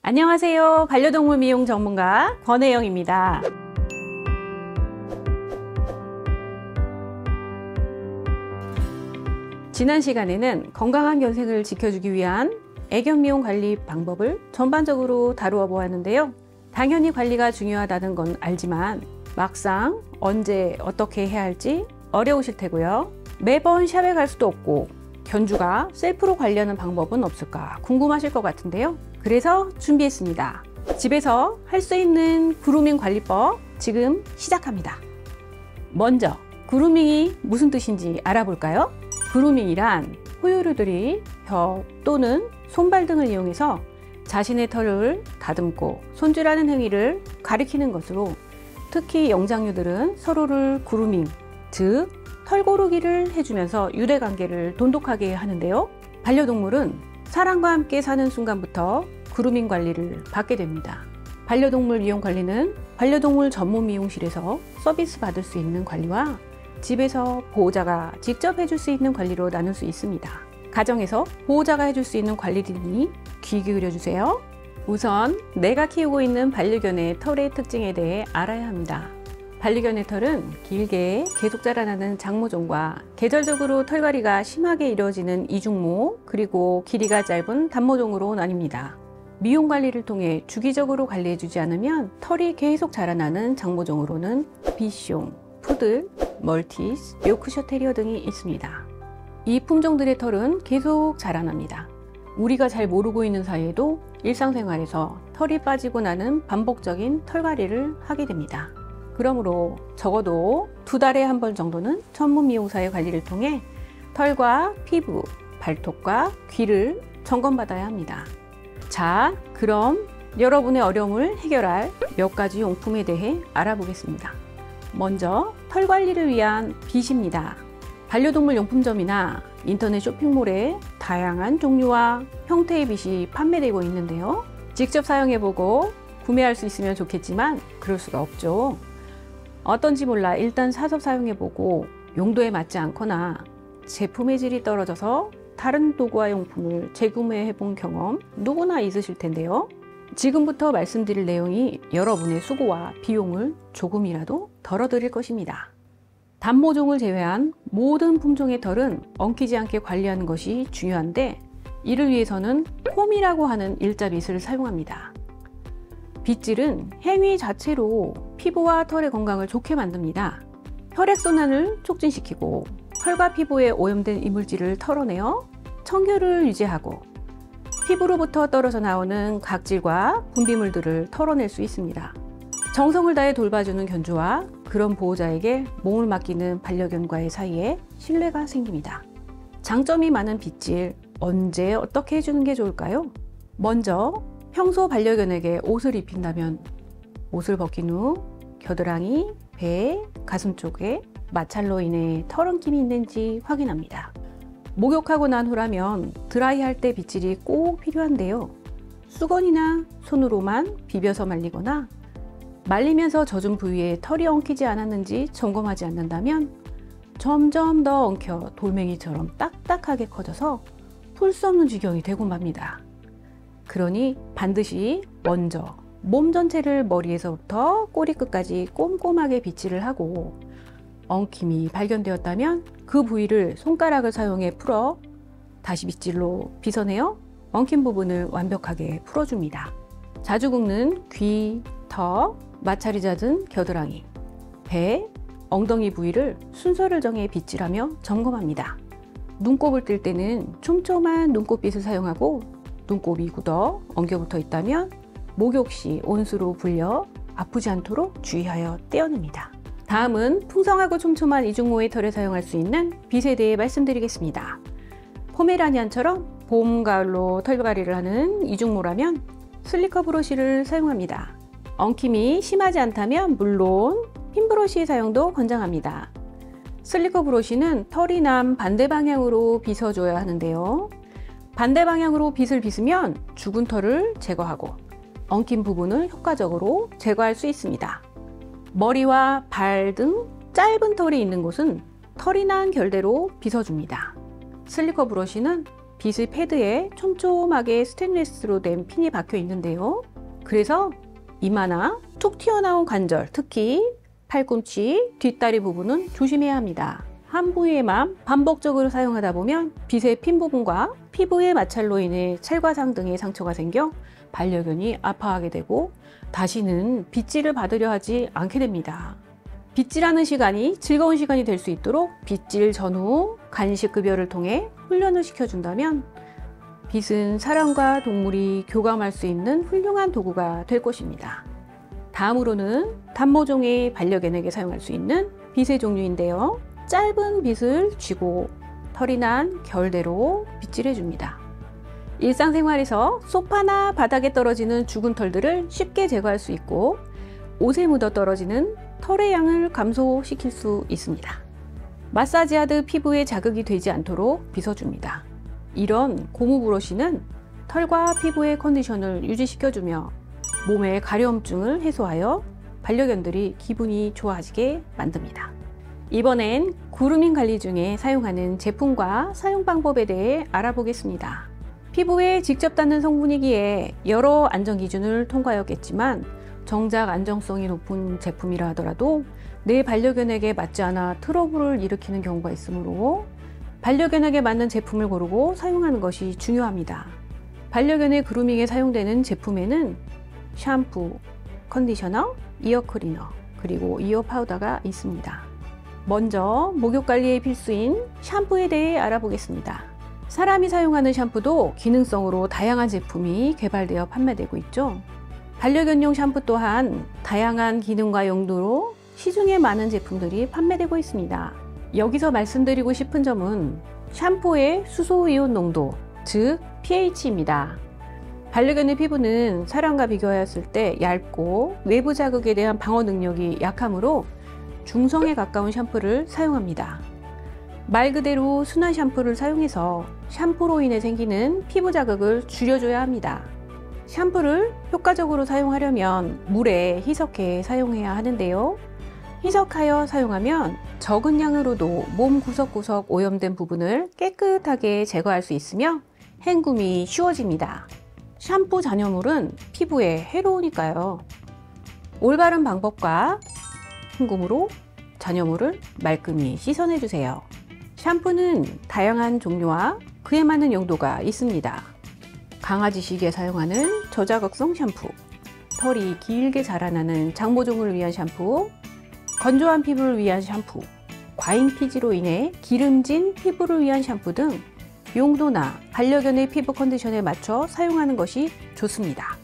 안녕하세요. 반려동물 미용 전문가 권혜영입니다. 지난 시간에는 건강한 견생을 지켜주기 위한 애견 미용 관리 방법을 전반적으로 다루어 보았는데요. 당연히 관리가 중요하다는 건 알지만 막상 언제 어떻게 해야 할지 어려우실 테고요. 매번 샵에 갈 수도 없고 견주가 셀프로 관리하는 방법은 없을까 궁금하실 것 같은데요. 그래서 준비했습니다. 집에서 할 수 있는 그루밍 관리법 지금 시작합니다. 먼저 그루밍이 무슨 뜻인지 알아볼까요? 그루밍이란 포유류들이 혀 또는 손발 등을 이용해서 자신의 털을 다듬고 손질하는 행위를 가리키는 것으로, 특히 영장류들은 서로를 그루밍, 즉 털고르기를 해주면서 유대관계를 돈독하게 하는데요. 반려동물은 사람과 함께 사는 순간부터 그루밍 관리를 받게 됩니다. 반려동물 미용 관리는 반려동물 전문 미용실에서 서비스 받을 수 있는 관리와 집에서 보호자가 직접 해줄 수 있는 관리로 나눌 수 있습니다. 가정에서 보호자가 해줄 수 있는 관리들이니 귀 기울여 주세요. 우선 내가 키우고 있는 반려견의 털의 특징에 대해 알아야 합니다. 반려견의 털은 길게 계속 자라나는 장모종과 계절적으로 털갈이가 심하게 이루어지는 이중모, 그리고 길이가 짧은 단모종으로 나뉩니다. 미용 관리를 통해 주기적으로 관리해주지 않으면 털이 계속 자라나는 장모종으로는 비숑, 푸들, 멀티스, 요크셔 테리어 등이 있습니다. 이 품종들의 털은 계속 자라납니다. 우리가 잘 모르고 있는 사이에도 일상생활에서 털이 빠지고 나는 반복적인 털갈이를 하게 됩니다. 그러므로 적어도 2달에 한 번 정도는 전문 미용사의 관리를 통해 털과 피부, 발톱과 귀를 점검받아야 합니다. 자, 그럼 여러분의 어려움을 해결할 몇 가지 용품에 대해 알아보겠습니다. 먼저 털 관리를 위한 빗입니다. 반려동물 용품점이나 인터넷 쇼핑몰에 다양한 종류와 형태의 빗이 판매되고 있는데요. 직접 사용해보고 구매할 수 있으면 좋겠지만 그럴 수가 없죠. 어떤지 몰라 일단 사서 사용해보고 용도에 맞지 않거나 제품의 질이 떨어져서 다른 도구와 용품을 재구매해본 경험 누구나 있으실 텐데요. 지금부터 말씀드릴 내용이 여러분의 수고와 비용을 조금이라도 덜어드릴 것입니다. 단모종을 제외한 모든 품종의 털은 엉키지 않게 관리하는 것이 중요한데, 이를 위해서는 폼이라고 하는 일자빗을 사용합니다. 빗질은 행위 자체로 피부와 털의 건강을 좋게 만듭니다. 혈액순환을 촉진시키고 털과 피부에 오염된 이물질을 털어내어 청결을 유지하고 피부로부터 떨어져 나오는 각질과 분비물들을 털어낼 수 있습니다. 정성을 다해 돌봐주는 견주와 그런 보호자에게 몸을 맡기는 반려견과의 사이에 신뢰가 생깁니다. 장점이 많은 빗질, 언제 어떻게 해주는 게 좋을까요? 먼저 평소 반려견에게 옷을 입힌다면 옷을 벗긴 후 겨드랑이, 배, 가슴 쪽에 마찰로 인해 털엉킴이 있는지 확인합니다. 목욕하고 난 후라면 드라이할 때 빗질이 꼭 필요한데요. 수건이나 손으로만 비벼서 말리거나 말리면서 젖은 부위에 털이 엉키지 않았는지 점검하지 않는다면 점점 더 엉켜 돌멩이처럼 딱딱하게 커져서 풀 수 없는 지경이 되고 맙니다. 그러니 반드시 먼저 몸 전체를 머리에서부터 꼬리끝까지 꼼꼼하게 빗질을 하고, 엉킴이 발견되었다면 그 부위를 손가락을 사용해 풀어 다시 빗질로 빗어내어 엉킨 부분을 완벽하게 풀어줍니다. 자주 긁는 귀, 턱, 마찰이 잦은 겨드랑이, 배, 엉덩이 부위를 순서를 정해 빗질하며 점검합니다. 눈곱을 뜰 때는 촘촘한 눈곱빗을 사용하고, 눈곱이 굳어 엉겨붙어 있다면 목욕 시 온수로 불려 아프지 않도록 주의하여 떼어냅니다. 다음은 풍성하고 촘촘한 이중모의 털에 사용할 수 있는 빗에 대해 말씀드리겠습니다. 포메라니안처럼 봄, 가을로 털갈이를 하는 이중모라면 슬리커 브러쉬를 사용합니다. 엉킴이 심하지 않다면 물론 핀 브러쉬의 사용도 권장합니다. 슬리커 브러쉬는 털이 남 반대 방향으로 빗어줘야 하는데요. 반대 방향으로 빗을 빗으면 죽은 털을 제거하고 엉킨 부분을 효과적으로 제거할 수 있습니다. 머리와 발 등 짧은 털이 있는 곳은 털이 난 결대로 빗어줍니다. 슬리커 브러쉬는 빗의 패드에 촘촘하게 스테인리스로 된 핀이 박혀 있는데요. 그래서 이마나 툭 튀어나온 관절, 특히 팔꿈치, 뒷다리 부분은 조심해야 합니다. 한 부위에만 반복적으로 사용하다 보면 빗의 핀 부분과 피부의 마찰로 인해 찰과상 등의 상처가 생겨 반려견이 아파하게 되고 다시는 빗질을 받으려 하지 않게 됩니다. 빗질하는 시간이 즐거운 시간이 될 수 있도록 빗질 전후 간식 급여를 통해 훈련을 시켜준다면 빗은 사람과 동물이 교감할 수 있는 훌륭한 도구가 될 것입니다. 다음으로는 단모종의 반려견에게 사용할 수 있는 빗의 종류인데요. 짧은 빗을 쥐고 털이 난 결대로 빗질해 줍니다. 일상생활에서 소파나 바닥에 떨어지는 죽은 털들을 쉽게 제거할 수 있고 옷에 묻어 떨어지는 털의 양을 감소시킬 수 있습니다. 마사지하듯 피부에 자극이 되지 않도록 빗어줍니다. 이런 고무 브러쉬는 털과 피부의 컨디션을 유지시켜주며 몸의 가려움증을 해소하여 반려견들이 기분이 좋아지게 만듭니다. 이번엔 그루밍 관리 중에 사용하는 제품과 사용 방법에 대해 알아보겠습니다. 피부에 직접 닿는 성분이기에 여러 안전 기준을 통과하였겠지만 정작 안정성이 높은 제품이라 하더라도 내 반려견에게 맞지 않아 트러블을 일으키는 경우가 있으므로 반려견에게 맞는 제품을 고르고 사용하는 것이 중요합니다. 반려견의 그루밍에 사용되는 제품에는 샴푸, 컨디셔너, 이어 클리너, 그리고 이어 파우더가 있습니다. 먼저 목욕 관리에 필수인 샴푸에 대해 알아보겠습니다. 사람이 사용하는 샴푸도 기능성으로 다양한 제품이 개발되어 판매되고 있죠. 반려견용 샴푸 또한 다양한 기능과 용도로 시중에 많은 제품들이 판매되고 있습니다. 여기서 말씀드리고 싶은 점은 샴푸의 수소이온 농도, 즉 pH입니다. 반려견의 피부는 사람과 비교하였을 때 얇고 외부 자극에 대한 방어 능력이 약하므로 중성에 가까운 샴푸를 사용합니다. 말 그대로 순한 샴푸를 사용해서 샴푸로 인해 생기는 피부 자극을 줄여줘야 합니다. 샴푸를 효과적으로 사용하려면 물에 희석해 사용해야 하는데요. 희석하여 사용하면 적은 양으로도 몸 구석구석 오염된 부분을 깨끗하게 제거할 수 있으며 헹굼이 쉬워집니다. 샴푸 잔여물은 피부에 해로우니까요. 올바른 방법과 헹굼으로 잔여물을 말끔히 씻어내주세요. 샴푸는 다양한 종류와 그에 맞는 용도가 있습니다. 강아지식에 사용하는 저자극성 샴푸, 털이 길게 자라나는 장모종을 위한 샴푸, 건조한 피부를 위한 샴푸, 과잉 피지로 인해 기름진 피부를 위한 샴푸 등 용도나 반려견의 피부 컨디션에 맞춰 사용하는 것이 좋습니다.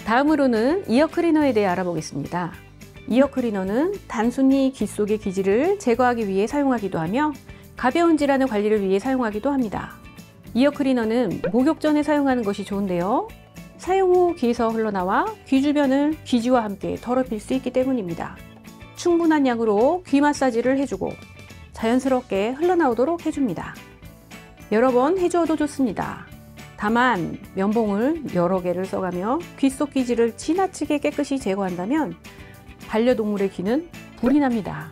다음으로는 이어 클리너에 대해 알아보겠습니다. 이어 클리너는 단순히 귀 속의 기질을 제거하기 위해 사용하기도 하며 가벼운 질환의 관리를 위해 사용하기도 합니다. 이어 클리너는 목욕 전에 사용하는 것이 좋은데요. 사용 후 귀에서 흘러나와 귀 주변을 귀지와 함께 더럽힐 수 있기 때문입니다. 충분한 양으로 귀 마사지를 해주고 자연스럽게 흘러나오도록 해줍니다. 여러 번 해주어도 좋습니다. 다만 면봉을 여러 개를 써가며 귀 속 기질을 지나치게 깨끗이 제거한다면 반려동물의 귀는 불이 납니다.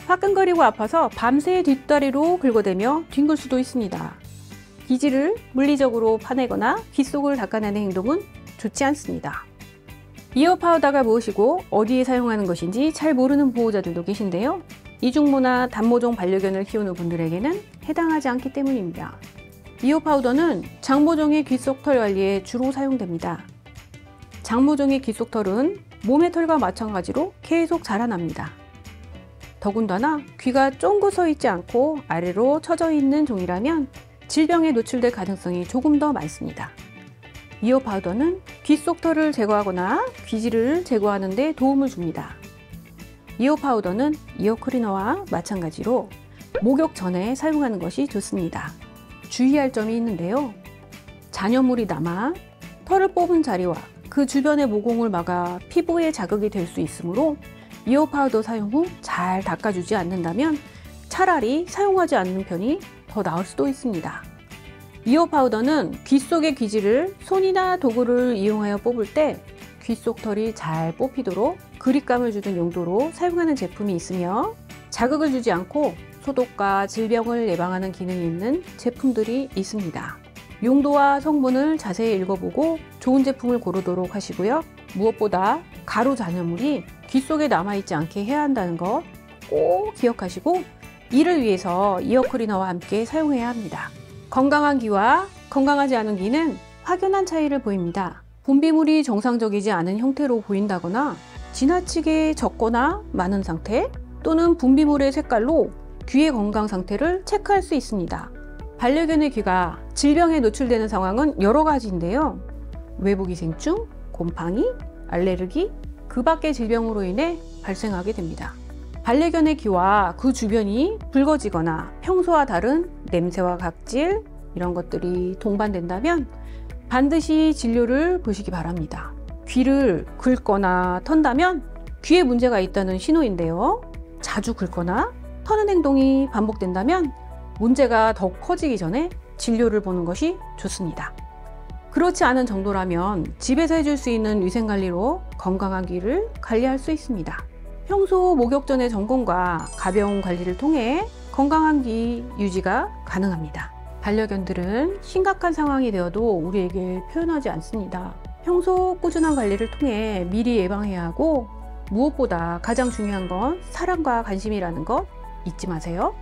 화끈거리고 아파서 밤새 뒷다리로 긁어대며 뒹굴 수도 있습니다. 기질을 물리적으로 파내거나 귀 속을 닦아내는 행동은 좋지 않습니다. 이어 파우더가 무엇이고 어디에 사용하는 것인지 잘 모르는 보호자들도 계신데요. 이중모나 단모종 반려견을 키우는 분들에게는 해당하지 않기 때문입니다. 이어 파우더는 장모종의 귀 속 털 관리에 주로 사용됩니다. 장모종의 귀 속 털은 몸의 털과 마찬가지로 계속 자라납니다. 더군다나 귀가 쫑긋 서 있지 않고 아래로 처져 있는 종이라면 질병에 노출될 가능성이 조금 더 많습니다. 이어 파우더는 귀 속 털을 제거하거나 귀지를 제거하는 데 도움을 줍니다. 이어 파우더는 이어 클리너와 마찬가지로 목욕 전에 사용하는 것이 좋습니다. 주의할 점이 있는데요. 잔여물이 남아 털을 뽑은 자리와 그 주변의 모공을 막아 피부에 자극이 될 수 있으므로 이어 파우더 사용 후 잘 닦아주지 않는다면 차라리 사용하지 않는 편이 더 나을 수도 있습니다. 이어 파우더는 귀 속의 귀지를 손이나 도구를 이용하여 뽑을 때 귀 속 털이 잘 뽑히도록 그립감을 주는 용도로 사용하는 제품이 있으며 자극을 주지 않고 소독과 질병을 예방하는 기능이 있는 제품들이 있습니다. 용도와 성분을 자세히 읽어보고 좋은 제품을 고르도록 하시고요. 무엇보다 가루 잔여물이 귀 속에 남아있지 않게 해야 한다는 것 꼭 기억하시고 이를 위해서 이어 클리너와 함께 사용해야 합니다. 건강한 귀와 건강하지 않은 귀는 확연한 차이를 보입니다. 분비물이 정상적이지 않은 형태로 보인다거나 지나치게 적거나 많은 상태 또는 분비물의 색깔로 귀의 건강 상태를 체크할 수 있습니다. 반려견의 귀가 질병에 노출되는 상황은 여러 가지인데요. 외부기생충, 곰팡이, 알레르기, 그 밖의 질병으로 인해 발생하게 됩니다. 반려견의 귀와 그 주변이 붉어지거나 평소와 다른 냄새와 각질 이런 것들이 동반된다면 반드시 진료를 보시기 바랍니다. 귀를 긁거나 턴다면 귀에 문제가 있다는 신호인데요. 자주 긁거나 터는 행동이 반복된다면 문제가 더 커지기 전에 진료를 보는 것이 좋습니다. 그렇지 않은 정도라면 집에서 해줄 수 있는 위생관리로 건강한 귀를 관리할 수 있습니다. 평소 목욕 전의 점검과 가벼운 관리를 통해 건강한 귀 유지가 가능합니다. 반려견들은 심각한 상황이 되어도 우리에게 표현하지 않습니다. 평소 꾸준한 관리를 통해 미리 예방해야 하고 무엇보다 가장 중요한 건 사랑과 관심이라는 것 잊지 마세요.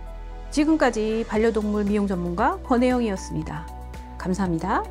지금까지 반려동물 미용 전문가 권혜영이었습니다. 감사합니다.